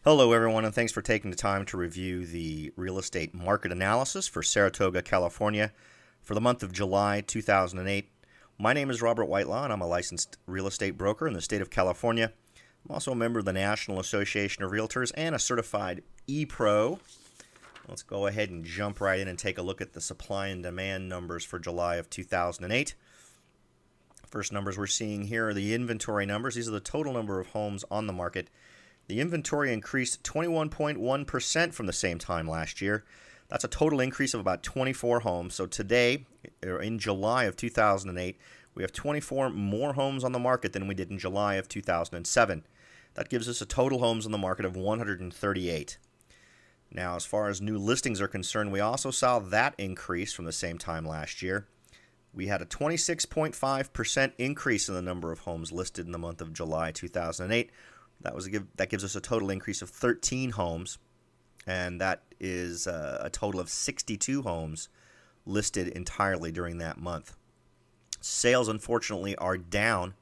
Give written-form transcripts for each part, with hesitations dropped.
Hello everyone, and thanks for taking the time to review the real estate market analysis for Saratoga, California for the month of July 2008. My name is Robert Whitelaw, and I'm a licensed real estate broker in the state of California. I'm also a member of the National Association of Realtors and a certified E-Pro. Let's go ahead and jump right in and take a look at the supply and demand numbers for July of 2008. First numbers we're seeing here are the inventory numbers. These are the total number of homes on the market. The inventory increased 21.1% from the same time last year. That's a total increase of about 24 homes. So today, or in July of 2008, we have 24 more homes on the market than we did in July of 2007. That gives us a total homes on the market of 138. Now, as far as new listings are concerned, we also saw that increase from the same time last year. We had a 26.5% increase in the number of homes listed in the month of July 2008. That gives us a total increase of 13 homes, and that is a total of 62 homes listed entirely during that month. Sales, unfortunately, are down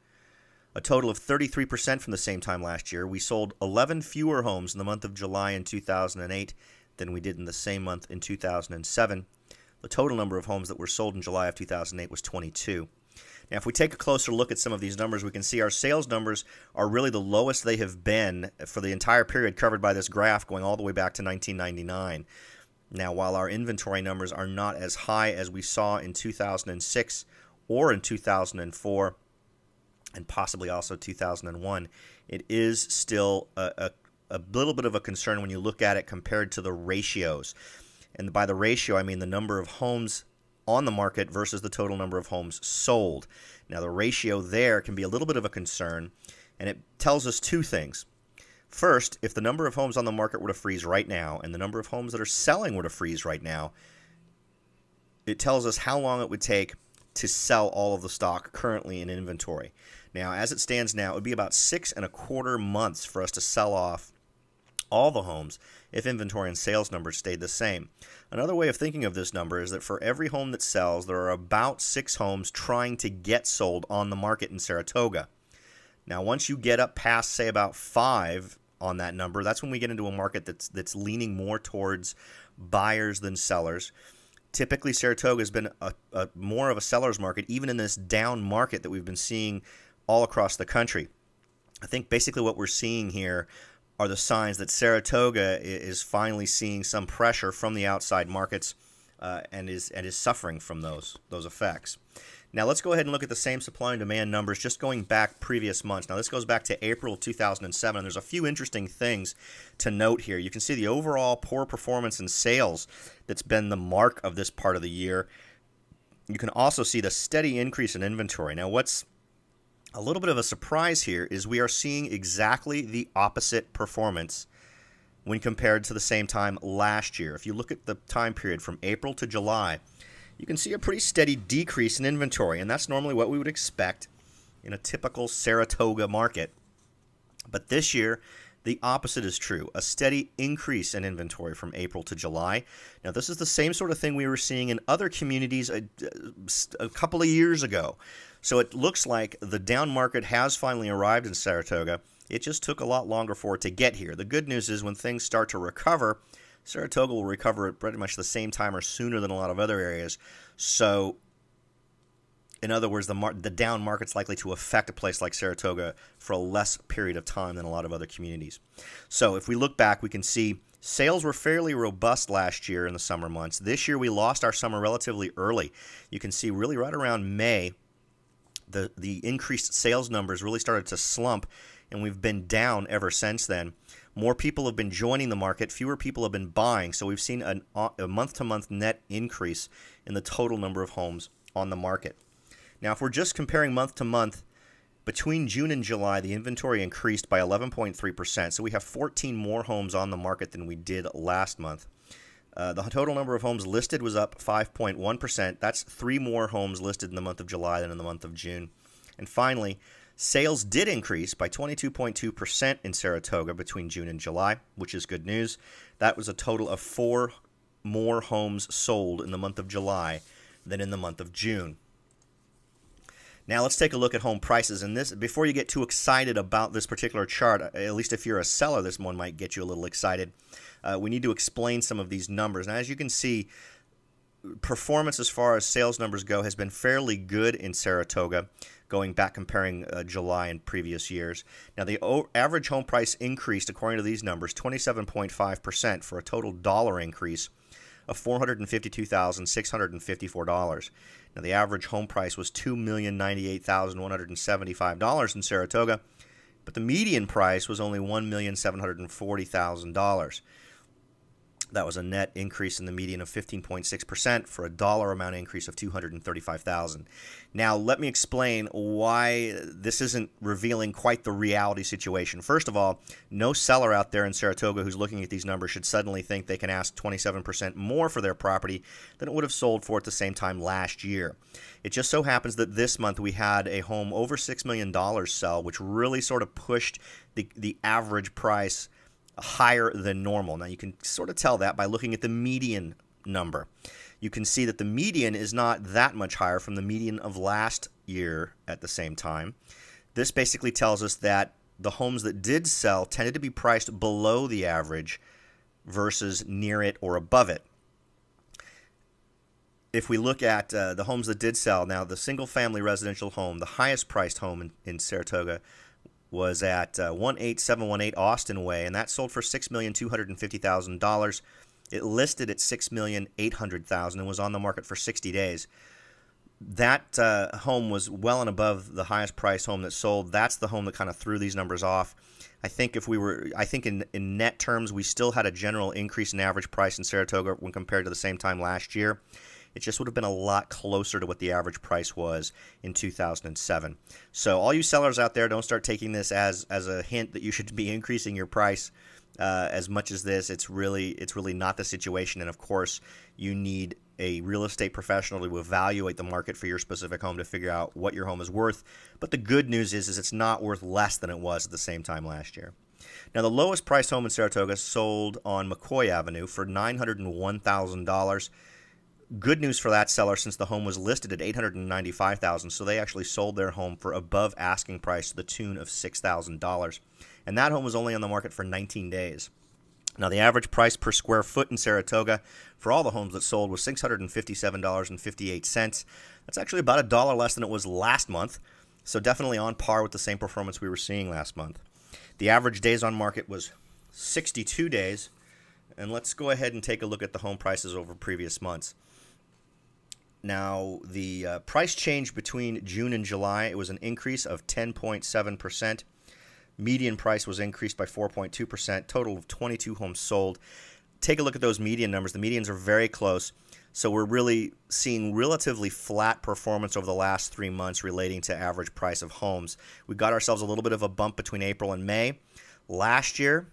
a total of 33% from the same time last year. We sold 11 fewer homes in the month of July in 2008 than we did in the same month in 2007. The total number of homes that were sold in July of 2008 was 22. Now, if we take a closer look at some of these numbers, we can see our sales numbers are really the lowest they have been for the entire period covered by this graph going all the way back to 1999. Now, while our inventory numbers are not as high as we saw in 2006 or in 2004 and possibly also 2001, it is still a little bit of a concern when you look at it compared to the ratios. And by the ratio, I mean the number of homes on the market versus the total number of homes sold. Now, the ratio there can be a little bit of a concern, and it tells us two things. First, if the number of homes on the market were to freeze right now and the number of homes that are selling were to freeze right now, it tells us how long it would take to sell all of the stock currently in inventory. Now, as it stands now, it would be about 6.25 months for us to sell off all the homes if inventory and sales numbers stayed the same. Another way of thinking of this number is that for every home that sells, there are about 6 homes trying to get sold on the market in Saratoga. Now, once you get up past, say, about 5 on that number, that's when we get into a market that's leaning more towards buyers than sellers. Typically, Saratoga has been a more of a seller's market, even in this down market that we've been seeing all across the country. I think basically what we're seeing here are the signs that Saratoga is finally seeing some pressure from the outside markets and is suffering from those effects. Now, let's go ahead and look at the same supply and demand numbers just going back previous months. Now, this goes back to April 2007, and there's a few interesting things to note here. You can see the overall poor performance in sales that's been the mark of this part of the year. You can also see the steady increase in inventory. Now, what's a little bit of a surprise here is we are seeing exactly the opposite performance when compared to the same time last year. If you look at the time period from April to July, you can see a pretty steady decrease in inventory, and that's normally what we would expect in a typical Saratoga market. But this year, the opposite is true, a steady increase in inventory from April to July. Now, this is the same sort of thing we were seeing in other communities a couple of years ago. So it looks like the down market has finally arrived in Saratoga. It just took a lot longer for it to get here. The good news is when things start to recover, Saratoga will recover at pretty much the same time or sooner than a lot of other areas. So, in other words, the down market's likely to affect a place like Saratoga for a less period of time than a lot of other communities. So if we look back, we can see sales were fairly robust last year in the summer months. This year, we lost our summer relatively early. You can see really right around May, the increased sales numbers really started to slump, and we've been down ever since then. More people have been joining the market. Fewer people have been buying, so we've seen a month-to-month net increase in the total number of homes on the market. Now, if we're just comparing month-to-month, between June and July, the inventory increased by 11.3%, so we have 14 more homes on the market than we did last month. The total number of homes listed was up 5.1%. That's 3 more homes listed in the month of July than in the month of June. And finally, sales did increase by 22.2% in Saratoga between June and July, which is good news. That was a total of 4 more homes sold in the month of July than in the month of June. Now let's take a look at home prices. And this, before you get too excited about this particular chart, at least if you're a seller, this one might get you a little excited. We need to explain some of these numbers. Now, as you can see, performance as far as sales numbers go has been fairly good in Saratoga, going back comparing July and previous years. Now, the average home price increased, according to these numbers, 27.5% for a total dollar increase of $452,654. Now, the average home price was $2,098,175 in Saratoga, but the median price was only $1,740,000. That was a net increase in the median of 15.6% for a dollar amount increase of $235,000. Now, let me explain why this isn't revealing quite the reality situation. First of all, no seller out there in Saratoga who's looking at these numbers should suddenly think they can ask 27% more for their property than it would have sold for at the same time last year. It just so happens that this month we had a home over $6 million sell, which really sort of pushed the average price higher than normal. Now, you can sort of tell that by looking at the median number. You can see that the median is not that much higher from the median of last year at the same time. This basically tells us that the homes that did sell tended to be priced below the average versus near it or above it. If we look at the homes that did sell, now the single-family residential home, the highest priced home in Saratoga, was at 18718 Austin Way, and that sold for $6,250,000. It listed at $6,800,000 and was on the market for 60 days. That home was well and above the highest priced home that sold. That's the home that kind of threw these numbers off. I think in net terms, we still had a general increase in average price in Saratoga when compared to the same time last year. It just would have been a lot closer to what the average price was in 2007. So all you sellers out there, don't start taking this as a hint that you should be increasing your price as much as this. It's really not the situation. And of course, you need a real estate professional to evaluate the market for your specific home to figure out what your home is worth. But the good news is it's not worth less than it was at the same time last year. Now, the lowest priced home in Saratoga sold on McCoy Avenue for $901,000. Good news for that seller, since the home was listed at $895,000, so they actually sold their home for above asking price to the tune of $6,000. And that home was only on the market for 19 days. Now, the average price per square foot in Saratoga for all the homes that sold was $657.58. That's actually about $1 less than it was last month, so definitely on par with the same performance we were seeing last month. The average days on market was 62 days, and let's go ahead and take a look at the home prices over previous months. Now, the price change between June and July, it was an increase of 10.7%. Median price was increased by 4.2%. Total of 22 homes sold. Take a look at those median numbers. The medians are very close. So we're really seeing relatively flat performance over the last 3 months relating to average price of homes. We got ourselves a little bit of a bump between April and May. Last year,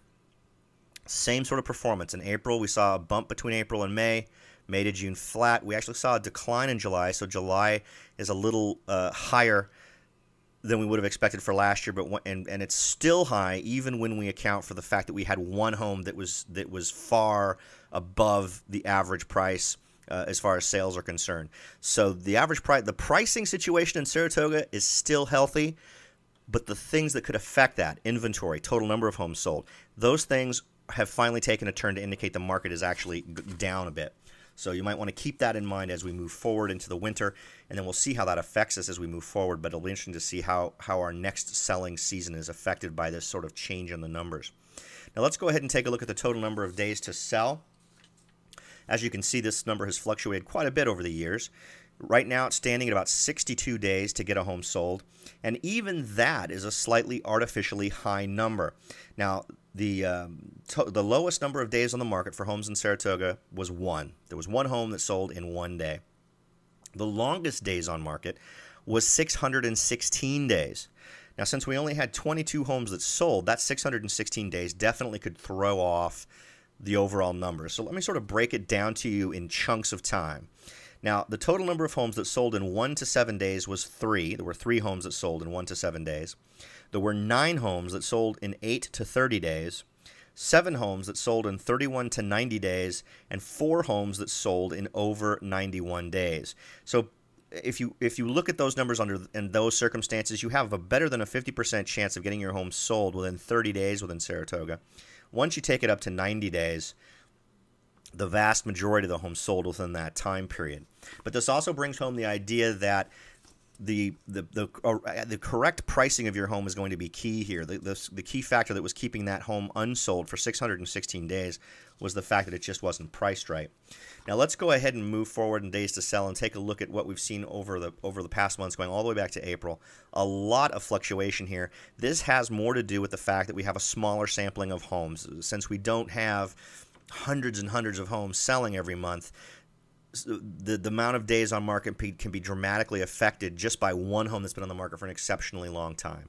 same sort of performance. In April, we saw a bump between April and May. May to June flat. We actually saw a decline in July, so July is a little higher than we would have expected for last year, but and it's still high even when we account for the fact that we had one home that was far above the average price as far as sales are concerned. So the average price, the pricing situation in Saratoga is still healthy, but the things that could affect that, inventory, total number of homes sold, those things have finally taken a turn to indicate the market is actually down a bit. So you might want to keep that in mind as we move forward into the winter, and then we'll see how that affects us as we move forward. But it'll be interesting to see how our next selling season is affected by this sort of change in the numbers. Now let's go ahead and take a look at the total number of days to sell. As you can see, this number has fluctuated quite a bit over the years. Right now it's standing at about 62 days to get a home sold, and even that is a slightly artificially high number. Now, the lowest number of days on the market for homes in Saratoga was 1. There was one home that sold in 1 day. The longest days on market was 616 days. Now, since we only had 22 homes that sold, that 616 days definitely could throw off the overall number. So let me sort of break it down to you in chunks of time. Now, the total number of homes that sold in 1 to 7 days was 3. There were 3 homes that sold in 1 to 7 days. There were 9 homes that sold in 8 to 30 days, 7 homes that sold in 31 to 90 days, and 4 homes that sold in over 91 days. So if you look at those numbers in those circumstances, you have a better than a 50% chance of getting your home sold within 30 days within Saratoga. Once you take it up to 90 days, the vast majority of the homes sold within that time period. But this also brings home the idea that the correct pricing of your home is going to be key here. The key factor that was keeping that home unsold for 616 days was the fact that it just wasn't priced right. Now let's go ahead and move forward in days to sell and take a look at what we've seen over the past months, going all the way back to April. A lot of fluctuation here. This has more to do with the fact that we have a smaller sampling of homes. Since we don't have hundreds and hundreds of homes selling every month, the amount of days on market can be dramatically affected just by one home that's been on the market for an exceptionally long time.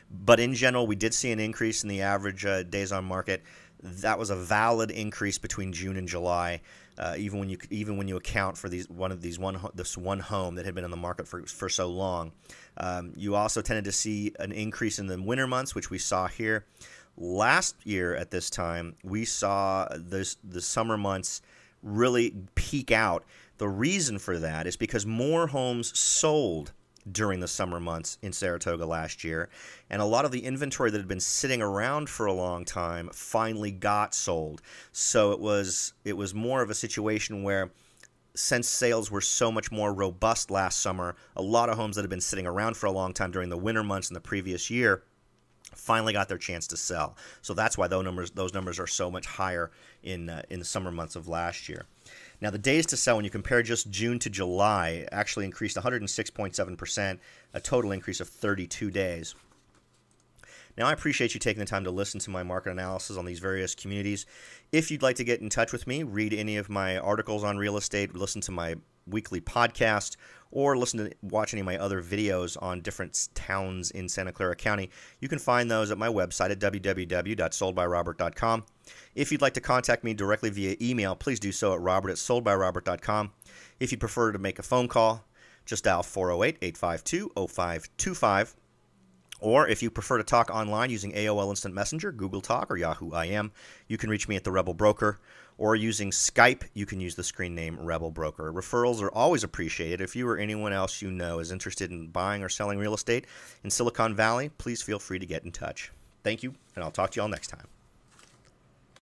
But in general, we did see an increase in the average days on market. That was a valid increase between June and July, even when you account for this one home that had been on the market for so long. You also tended to see an increase in the winter months, which we saw here. Last year at this time, we saw the summer months really peak out. The reason for that is because more homes sold during the summer months in Saratoga last year, and a lot of the inventory that had been sitting around for a long time finally got sold. So it was more of a situation where, since sales were so much more robust last summer, a lot of homes that had been sitting around for a long time during the winter months in the previous year finally got their chance to sell. So that's why those numbers are so much higher in the summer months of last year. Now, the days to sell, when you compare just June to July, actually increased 106.7%, a total increase of 32 days. Now, I appreciate you taking the time to listen to my market analysis on these various communities. If you'd like to get in touch with me, read any of my articles on real estate, listen to my weekly podcast, or watch any of my other videos on different towns in Santa Clara County, you can find those at my website at www.soldbyrobert.com. If you'd like to contact me directly via email, please do so at robert@soldbyrobert.com. If you'd prefer to make a phone call, just dial 408-852-0525. Or if you prefer to talk online using AOL Instant Messenger, Google Talk, or Yahoo IM, you can reach me at the Rebel Broker. Or using Skype, you can use the screen name Rebel Broker. Referrals are always appreciated. If you or anyone else you know is interested in buying or selling real estate in Silicon Valley, please feel free to get in touch. Thank you, and I'll talk to you all next time.